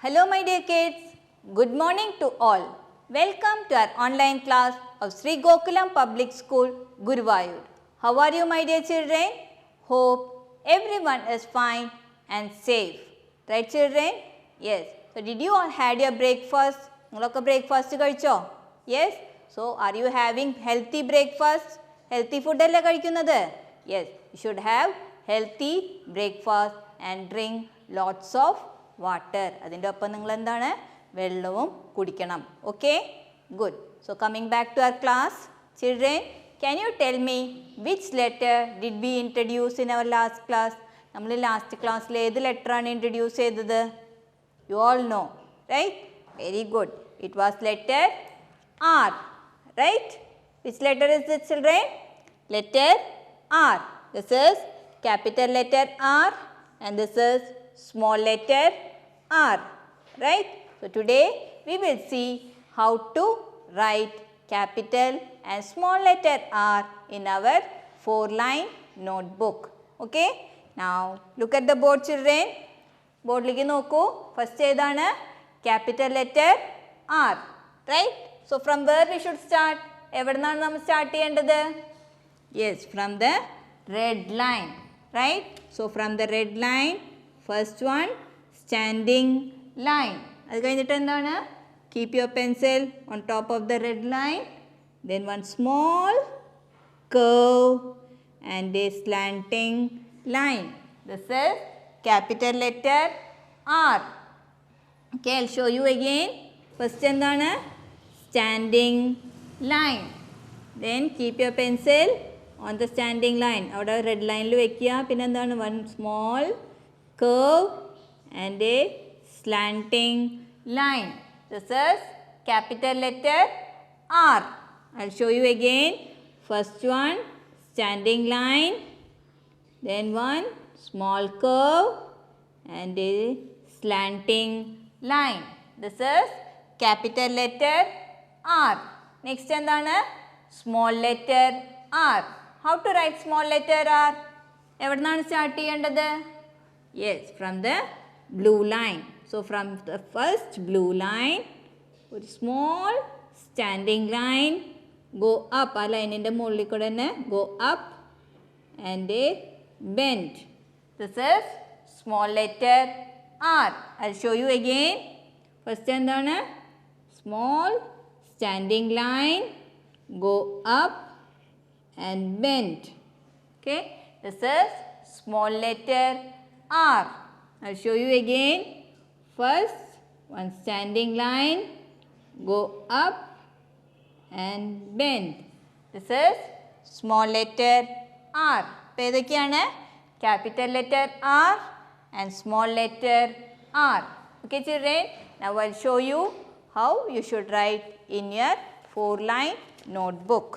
Hello my dear kids, good morning to all. Welcome to our online class of Sri Gokulam Public School, Guruvayur. How are you my dear children? Hope everyone is fine and safe. Right children? Yes. So did you all had your breakfast? നിങ്ങളൊക്കെ breakfast കഴിച്ചോ? Yes. So are you having healthy breakfast? Healthy food അല്ലേ കഴിക്കുന്നത്? Yes. You should have healthy breakfast and drink lots of water. അതിൻ്റെ ഒപ്പം നിങ്ങൾ എന്താണ് വെള്ളവും കുടിക്കണം. Okay? Good. So coming back to our class, children, can you tell me which letter did we introduce in our last class? നമ്മൾ last ക്ലാസ്സിൽ ഏത് ലെറ്ററാണ് introduce ചെയ്തത്? You all know, right? Very good. It was letter R, right? Which letter is it, children? Letter R. This is capital letter R and this is small letter r, right? So today we will see how to write capital and small letter r in our 4-line notebook. Okay? Now look at the board, children. Board നോക്കൂ. First ഏതാണ്? Capital letter R, right? So from where we should start? എവിടുന്നാണ് നമ്മൾ start ചെയ്യേണ്ടത്? Yes, from the red line, right? So from the red line, first one, standing line. അത് കഴിഞ്ഞിട്ട് എന്താണ്? Keep your pencil on top of the red line. Then one small curve and a slanting line. This is capital letter R. Okay, I'll show you again. First എന്താണ്? Standing line. Then keep your pencil on the standing line. അവിടെ red lineൽ വെക്കുക. പിന്നെ എന്താണ്? One small curve and a slanting line. This is capital letter R. I'll show you again. First one, standing line. Then one small curve and a slanting line. This is capital letter R. Next എന്താണ്? Small letter R. How to write small letter R? എവിടുന്നാണ് start ചെയ്യേണ്ടത്? Yes, from the blue line. So from the first blue line, ഒരു small standing line, go up. ആ ലൈനിൻ്റെ മുകളിൽ കൂടെ തന്നെ go up and a bend. This is small letter R. I'll show you again. First എന്താണ്? Small standing line, go up and bend. Okay, this is small letter R. I'll show you again. First, one standing line, go up and bend. This is small letter R. അപ്പോൾ ഏതൊക്കെയാണ്? Capital letter R and small letter R. Okay, children. Now I'll show you how you should write in your 4-line notebook.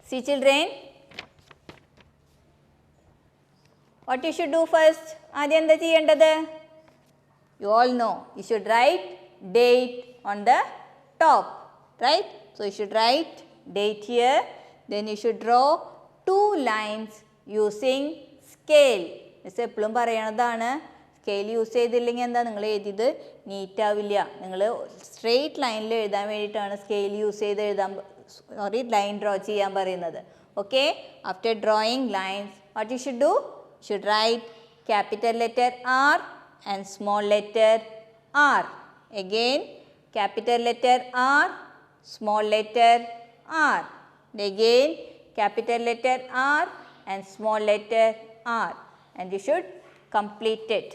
See, children. What you should do first? ആദ്യം എന്താ ചെയ്യേണ്ടത്? You all know. You should write date on the top, right? So you should write date here. Then you should draw 2 lines using scale. Miss എപ്പോഴും പറയണതാണ്, scale use ചെയ്തില്ലെങ്കിൽ എന്താ നിങ്ങൾ എഴുതിയത് NEET ആവില്ല. നിങ്ങൾ സ്ട്രെയിറ്റ് ലൈനിൽ എഴുതാൻ വേണ്ടിയിട്ടാണ് സ്കെയിൽ യൂസ് ചെയ്ത് ലൈൻ ഡ്രോ ചെയ്യാൻ പറയുന്നത്. Okay, after drawing lines what you should do? Should write capital letter R and small letter r. Again, capital letter R, small letter r. And again, capital letter R and small letter r. And you should complete it.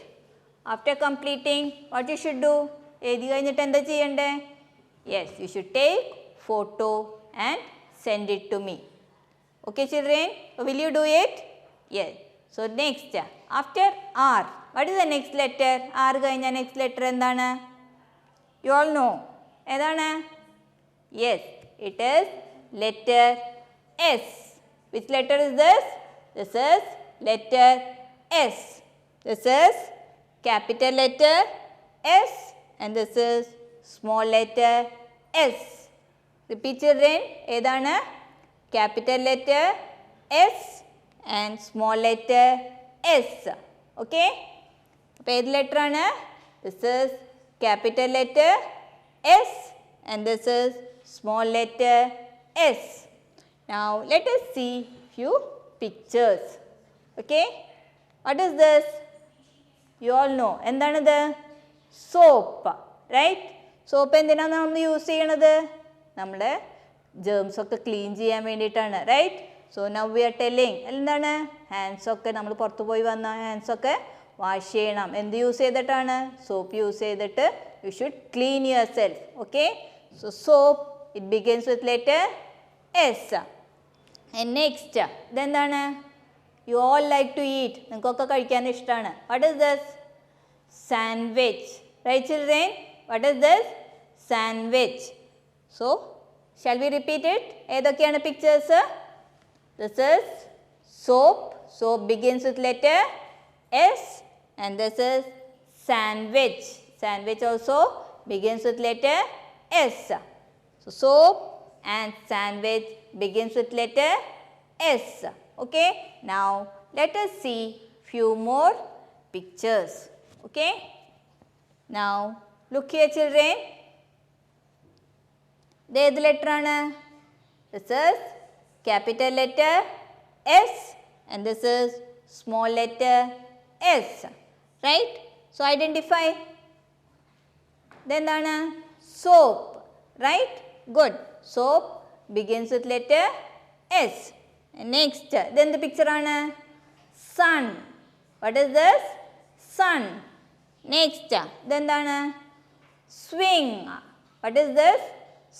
After completing, what you should do? എഴുതി കഴിഞ്ഞിട്ട് എന്താ ചെയ്യണ്ടേ? Yes, you should take photo and send it to me. Okay, children? Will you do it? Yes. So next, after R, what is the next letter? R കഴിഞ്ഞ next letter എന്താണ്? You all know. ഏതാണ്? Yes, it is letter S. Which letter is this? This is letter S. This is capital letter S and this is small letter S. Repeat, children. ഏതാണ്? Capital letter S and small letter S. Okay? അപ്പോൾ ഏത് letter ആണ്? This is capital letter S and this is small letter S. Now let us see few pictures. Okay, what is this? You all know. എന്താണിത്? Soap, right? Soap എന്തിനാണ് നമ്മൾ use ചെയ്യണത്? നമ്മുടെ germs ഒക്കെ clean ചെയ്യാൻ വേണ്ടിയിട്ടാണ്, right? So now we are telling എന്താണ്? Hands ഒക്കെ നമ്മൾ പുറത്ത് പോയി വന്ന ഹാൻഡ്സ് ഒക്കെ വാഷ് ചെയ്യണം. എന്ത് യൂസ് ചെയ്തിട്ടാണ്? സോപ്പ് യൂസ് ചെയ്തിട്ട് you should clean yourself. Okay, so soap it begins with letter S. And next ഇതെന്താണ്? You all like to eat, നിങ്ങൾക്കൊക്കെ കഴിക്കാൻ ഇഷ്ടമാണ്. What is this? Sandwich, right children? What is this? Sandwich. So shall we repeat it? ഏതൊക്കെയാണ് pictures? This is soap. Soap begins with letter S and this is sandwich. Sandwich also begins with letter S. So soap and sandwich begins with letter S. Okay, now let us see few more pictures. Okay, now look here children. This letter ആണ്? This is capital letter S and this is small letter S. Right? So identify. Then എന്താണ്? Soap. Right? Good. Soap begins with letter S. And next, then the picture ആണ്? Sun. What is this? Sun. Next, then എന്താണ്? Swing. What is this?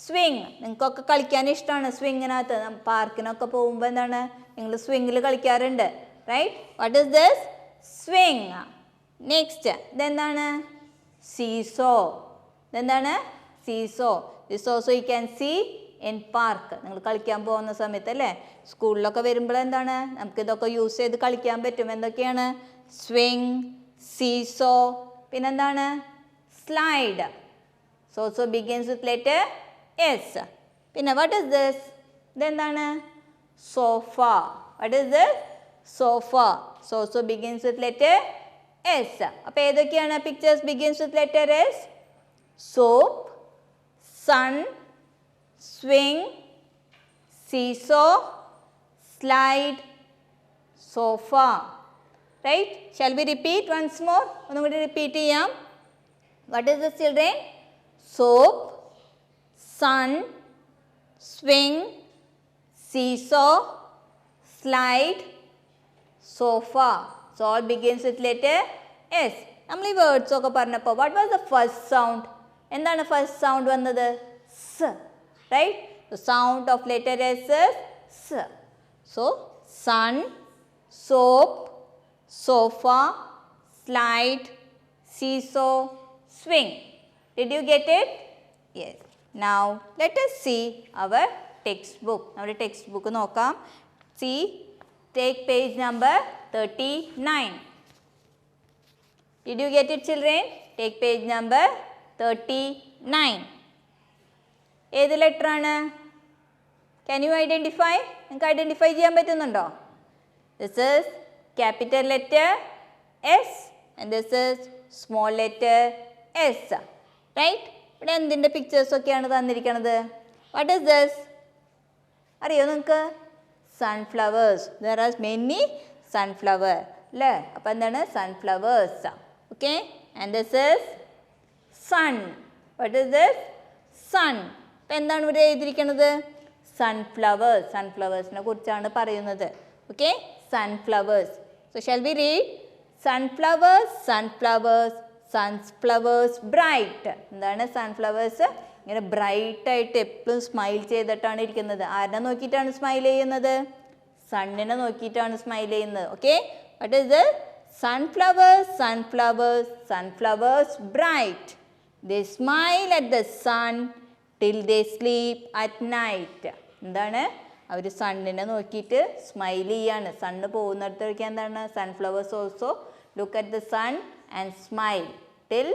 Swing. നിങ്ങൾക്കൊക്കെ കളിക്കാൻ ഇഷ്ടമാണ് സ്വിങ്ങിനകത്ത്. പാർക്കിനൊക്കെ പോകുമ്പോൾ എന്താണ്? നിങ്ങൾ സ്വിങ്ങിൽ കളിക്കാറുണ്ട്, right? What is this? Swing. Next, ഇതെന്താണ്? Seesaw. ഇതെന്താണ്? Seesaw. This also you can see in park. നിങ്ങൾ കളിക്കാൻ പോകുന്ന സമയത്ത് അല്ലേ, സ്കൂളിലൊക്കെ വരുമ്പോൾ എന്താണ് നമുക്കിതൊക്കെ യൂസ് ചെയ്ത് കളിക്കാൻ പറ്റും. എന്തൊക്കെയാണ്? സ്വിങ്, സീസോ, പിന്നെന്താണ്? Slide. So also begins with letter S. പിന്നെ what is this? ഇതെന്താണ്? Sofa. What is this? Sofa. So also begins with letter S. അപ്പോൾ ഏതൊക്കെയാണ് pictures begins with letter S? Soap, sun, swing, seesaw, slide, sofa. Right? Shall we repeat once more? ഒന്നും കൂടി repeat ചെയ്യാം. What is this children? Soap, sun, swing, seesaw, slide, sofa. So all begins with letter S. നമ്മൾ ഈ words ഒക്കെ പറഞ്ഞപ്പോൾ what was the first sound? എന്താണ് first sound വന്നത്? സ്, right? The sound of letter S is S. So sun, soap, sofa, slide, seesaw, swing. Did you get it? Yes. Now let us see our textbook. നമ്മുടെ text book നോക്കാം. See, take page number 39. Did you get it children? Take page number 39. ഏത് letter ആണ്? Can you identify? നിങ്ങൾക്ക് identify ചെയ്യാൻ പറ്റുന്നുണ്ടോ? This is capital letter S and this is small letter S. Right? ഇവിടെ എന്തിൻ്റെ pictures ഒക്കെയാണ് തന്നിരിക്കുന്നത്? What is this? അറിയോ നിങ്ങൾക്ക്? Sunflowers. There are many sunflower. അല്ലേ? അപ്പോൾ എന്താണ്? Sunflowers. Okay? And this is sun. What is this? Sun. അപ്പോൾ എന്താണ് ഇവിടെ എഴുതിയിരിക്കുന്നത്? Sunflowers. Sunflowersനെ കുറിച്ചാണ് പറയുന്നത്. Okay? Sunflowers. So shall we read? Sunflowers, sunflowers, sunflowers bright. എന്താണ് സൺഫ്ലവേഴ്സ്? ഇങ്ങനെ ബ്രൈറ്റ് ആയിട്ട് എപ്പോഴും സ്മൈൽ ചെയ്തിട്ടാണ് ഇരിക്കുന്നത്. ആരെ നോക്കിയിട്ടാണ് സ്മൈൽ ചെയ്യുന്നത്? സണ്ണിനെ നോക്കിയിട്ടാണ് സ്മൈൽ ചെയ്യുന്നത്. Okay, what is this? Sunflowers, sunflowers, sunflowers bright. They smile at the sun till they sleep at night. എന്താണ്? അവർ സണ്ണിനെ നോക്കിയിട്ട് സ്മൈൽ ചെയ്യാണ്. സണ്ണ് പോകുന്നിടത്തേക്ക് എന്താണ്? Sunflowers also look at the sun and smile till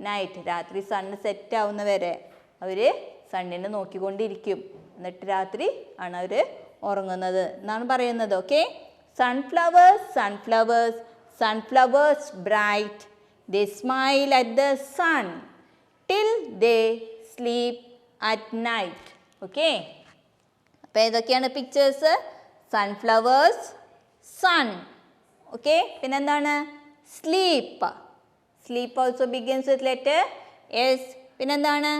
night. രാത്രി sunset ആവുന്ന വരെ അവർ സണ്ണിനെ നോക്കിക്കൊണ്ടിരിക്കും. എന്നിട്ട് രാത്രി ആണ് അവർ ഉറങ്ങുന്നത് എന്നാണ് പറയുന്നത്. Okay, sunflowers, sunflowers, sunflowers bright, they smile at the sun till they sleep at night. Okay. അപ്പോൾ ഏതൊക്കെയാണ് പിക്ചേഴ്സ്? Sunflowers, sun. ഓക്കെ, പിന്നെന്താണ്? Sleep. Sleep also begins with letter S. പിന്നെന്താണ്?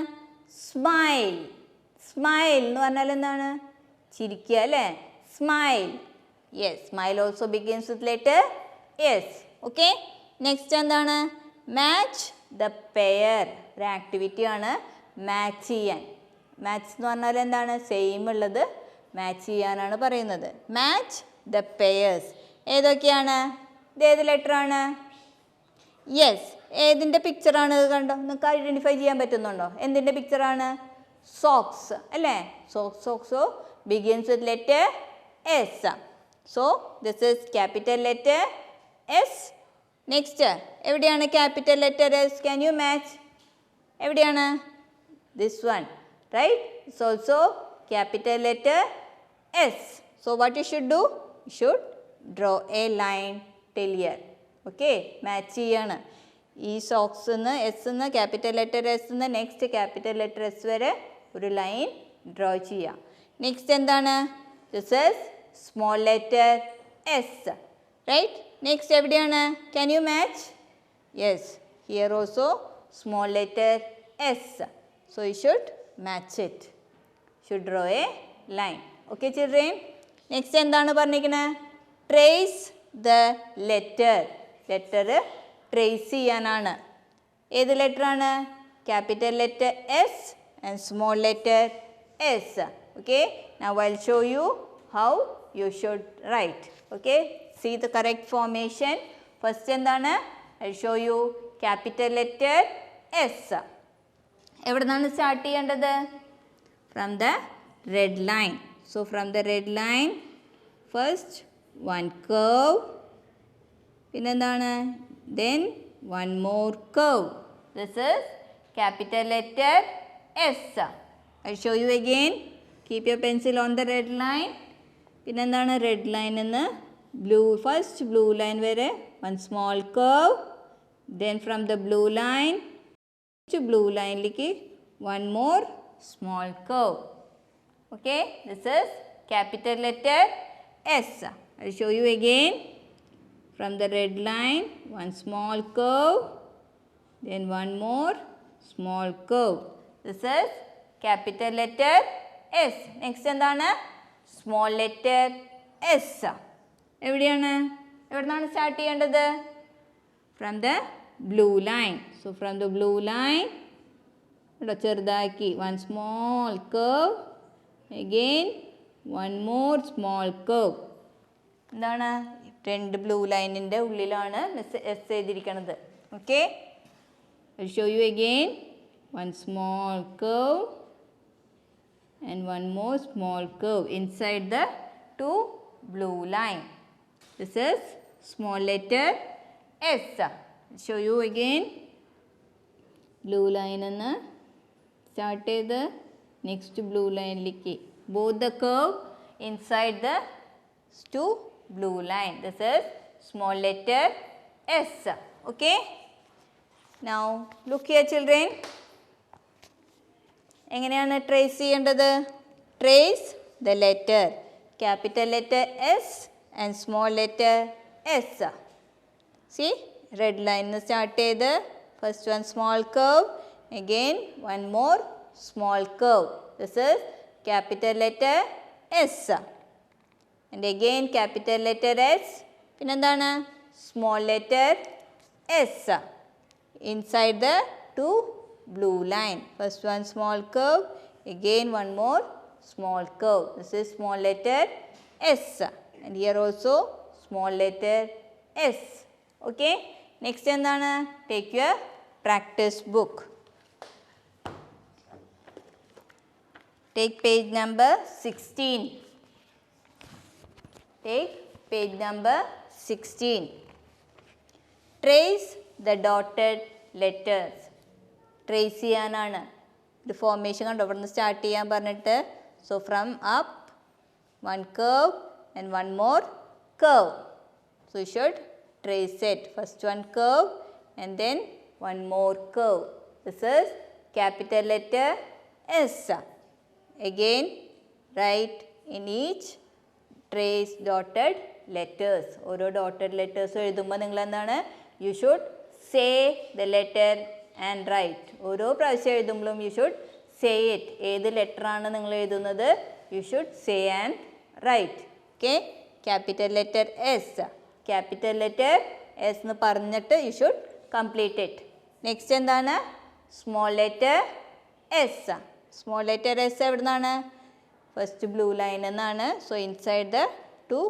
സ്മൈൽ. സ്മൈൽ എന്ന് പറഞ്ഞാൽ എന്താണ്? ചിരിക്കുക അല്ലേ? Smile. Yes, smile also begins with letter S. Okay, next എന്താണ്? Match the pair. ഒരു ആക്ടിവിറ്റി ആണ് മാച്ച് ചെയ്യാൻ. മാച്ച് എന്ന് പറഞ്ഞാൽ എന്താണ്? സെയിം ഉള്ളത് മാച്ച് ചെയ്യാനാണ് പറയുന്നത്. Match the pairs. ഏതൊക്കെയാണ്? ഇത് ഏത് ലെറ്റർ ആണ്? യെസ്, ഏതിൻ്റെ പിക്ചറാണ്? കണ്ടോ, നിങ്ങൾക്ക് ഐഡൻറ്റിഫൈ ചെയ്യാൻ പറ്റുന്നുണ്ടോ? എന്തിൻ്റെ പിക്ചറാണ്? സോക്സ് അല്ലേ? Socks also begins with letter S. So this is capital letter S. Next എവിടെയാണ് capital letter S? Can you match? എവിടെയാണ്? This one, right? It's also capital letter S. So what you should do? You should draw a line till here. Okay, match ചെയ്യാണ്. ഈ socks നിന്ന് S നിന്ന് capital letter S നിന്ന് next capital letter S വരെ ഒരു line draw ചെയ്യാം. Next എന്താണ്? This is small letter S, right? Next എവിടെയാണ്? Can you match? Yes, here also small letter S. So you should match it. Should draw a line. Okay children, next എന്താണ് പറഞ്ഞിരിക്കുന്നത്? Trace the letter. Letter trace ചെയ്യാനാണ്. ഏത് letter ആണ്? Capital letter S and small letter S. Okay, now I will show you how you should write. Okay, see the correct formation. First എന്താണ്? I will show you capital letter S. എവിടെ നിന്നാണ് start ചെയ്യേണ്ടത്? From the red line. So from the red line first one curve. പിന്നെന്താണ്? Then one more curve. This is capital letter S. I show you again. Keep your pencil on the red line. പിന്നെന്താണ്? Red ലൈനിൽ നിന്ന് blue, first blue line വരെ one small curve. Then from the blue line to blue ലൈനിലേക്ക് one more small curve. Okay, this is capital letter S. I show you again. From the red line, one small curve, then one more small curve. This is capital letter S. Next എന്താണ്? Small letter S. എവിടെയാണ്? എവിടുന്നാണ് start ചെയ്യേണ്ടത്? From the blue line. So from the blue line, ഇവിടെ ചെറുതാക്കി one small curve, again one more small curve. എന്താണ്? രണ്ട് blue ലൈനിൻ്റെ ഉള്ളിലാണ് എസ് ചെയ്തിരിക്കുന്നത്. Okay, I show you again. One small curve and one more small curve inside the two blue line. This is small letter S. Show you again. Blue ലൈനിൽ നിന്ന് start ചെയ്ത് next blue ലൈനിലേക്ക് both the curve inside the two blue line. This is small letter S. Okay, now look here children. എങ്ങനെയാണ് trace ചെയ്യേണ്ടത്? Trace the letter. Capital letter S and small letter S. C, red ലൈനിൽ start ചെയ്ത് first one small curve, again one more small curve. This is capital letter S. And again capital letter S. പിന്നെന്താണ്? Small letter S. Inside the two blue line. First one small curve, again one more small curve. This is small letter S. And here also small letter S. Okay. Next എന്താണ്? Take your practice book. Take page number 16. Take page number 16. Trace the dotted letters. Trace ചെയ്യാനാണ്. ഒരു formation കണ്ടോ, ഇവിടെ നിന്ന് start ചെയ്യാൻ പറഞ്ഞിട്ട്. So from up one curve and one more curve. So you should trace it. First one curve, and then one more curve. This is capital letter S. Again, write in each trace dotted letters. ഓരോ dotted letters എഴുതുമ്പോൾ നിങ്ങൾ എന്താണ്, you should say the letter and write. ഓരോ പ്രാവശ്യം എഴുതുമ്പോഴും you should say it. ഏത് letter ആണ് നിങ്ങൾ എഴുതുന്നത്, you should say and write. Okay, capital letter S. Capital letter S എന്ന് പറഞ്ഞിട്ട് you should complete it. Next എന്താണ്, small letter S. Small letter S എവിടെ നിന്നാണ്, ഫസ്റ്റ് ബ്ലൂ ലൈൻ എന്നാണ്. So inside the two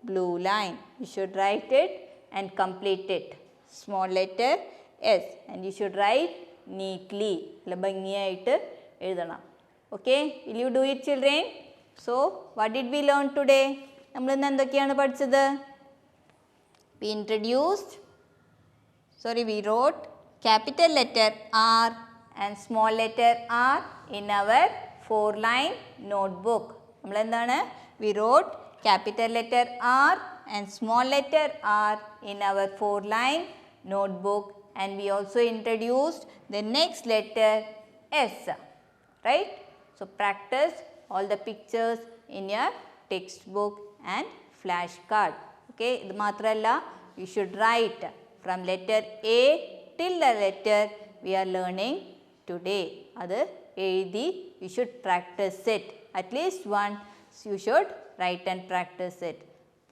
blue line you should write it and complete it. Small letter S and you should write neatly. നല്ല ഭംഗിയായിട്ട് എഴുതണം. Okay, will you do it children? So what did we learn today? നമ്മൾ ഇന്ന് എന്തൊക്കെയാണ് പഠിച്ചത്? We wrote capital letter R and small letter R in our 4-line notebook. നമ്മൾ എന്താണ്, we wrote capital letter R and small letter R in our 4-line notebook, and we also introduced the next letter S, right? So practice all the pictures in your textbook and flashcard. Okay, ഇത് മാത്രമല്ല, you should write from letter A till the letter we are learning today. അത് എഴുതി you should practice it. At least once you should write and practice it.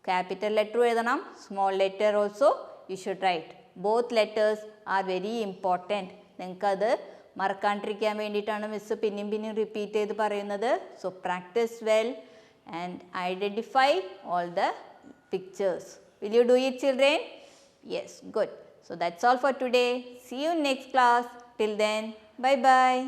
Capital letter എഴുതണം, small letter also you should write. Both letters are very important. നിങ്ങൾക്കത് മറക്കാണ്ടിരിക്കാൻ വേണ്ടിയിട്ടാണ് miss പിന്നെയും repeat ചെയ്ത് പറയുന്നത്. So practice well and identify all the pictures. Will you do it children? Yes, good. So that's all for today. See you next class. Till then, bye bye.